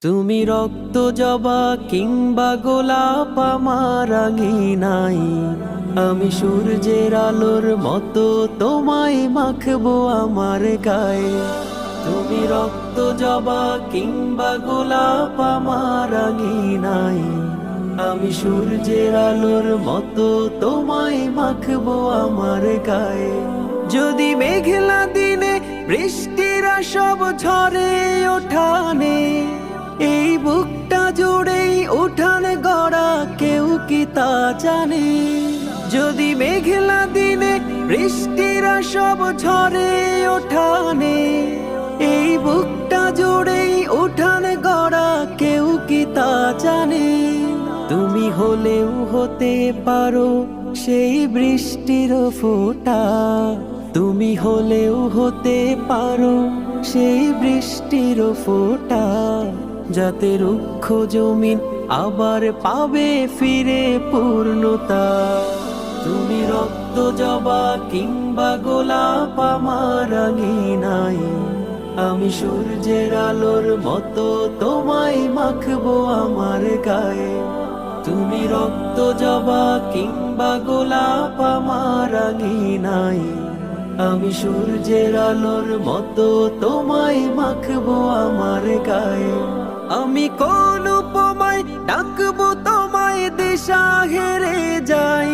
তুমি রক্ত জবা কিংবা গোলাপ আমার নাই, আমি সূর্যের আলোর মতো তোমায় মাখবো আমার গায়ে। তুমি রক্ত জবা কিংবা গোলাপ আমার নাই, আমি সূর্যের আলোর মতো তোমায় মাখবো আমার গায়ে। যদি মেঘলা দিনে বৃষ্টিরা সব ঝরে ওঠানে, এই বুকটা জুড়েই উঠান গড়া কেউ কি তা জানে। যদি মেঘলা দিনে বৃষ্টিরা সব ঝরে ওঠানে, এই বুকটা জুড়েই উঠান গড়া কেউ কি তা জানে। তুমি হলেও হতে পারো সেই বৃষ্টির ফোঁটা, তুমি হলেও হতে পারো সেই বৃষ্টির ফোঁটা, যাতে রুক্ষ জমিন আবার পাবে ফিরে পূর্ণতা। তুমি রক্ত জবা কিংবা গোলাপ আমার নাই, আমি সূর্যের আলোর মতো তোমায় মাখবো আমার গায়ে। তুমি রক্ত জবা কিংবা গোলাপ আমার নাই, আমি সূর্যের আলোর মতো তোমায় মাখবো আমার গায়ে। আমি কোন উপমায় ডাকবো তোমায় দিশা হেরে যাই,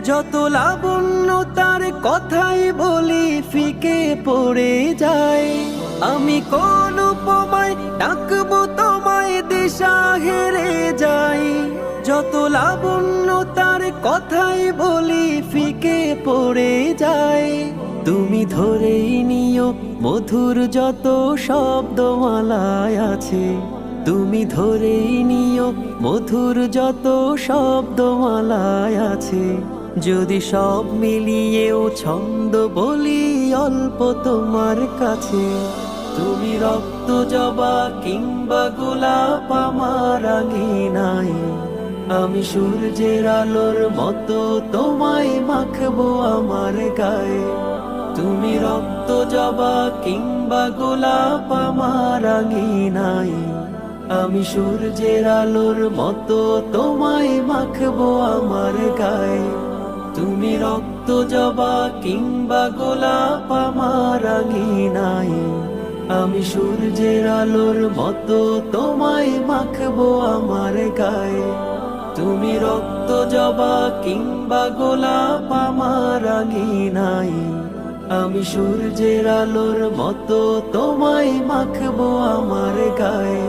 যত লাবণ্য তার কথাই বলি ফিকে পড়ে যায়। আমি কোন উপমায় ডাকবো তোমায় দিশা হেরে যাই, যত লাবণ্য তার কথাই বলি ফিকে পড়ে যায়। তুমি ধরেই নিও মধুর যত শব্দমালায় আছে, তুমি ধরেই নিও মধুর যত শব্দমালায় আছে। যদি সব মিলিয়েও ছন্দ বলি অল্প তোমার কাছে। তুমি রক্ত জবা কিংবা গোলাপ আমার নাই, আমি সূর্যের আলোর মতো তোমায় মাখবো আমার গায়ে। তুমি রক্ত জবা কিংবা গোলাপ আমার নাই, আমি সূর্যের আলোর মতো তোমায় মাখবো আমার গায়ে। তুমি রক্ত জবা কিংবা গোলাপ আমার নাই, আমি সূর্যের আলোর মতো তোমায় মাখবো আমার গায়ে। তুমি রক্ত জবা কিংবা গোলাপ আমার নাই, আমি সূর্যের আলোর মতো তোমায় মাখবো আমার গায়ে।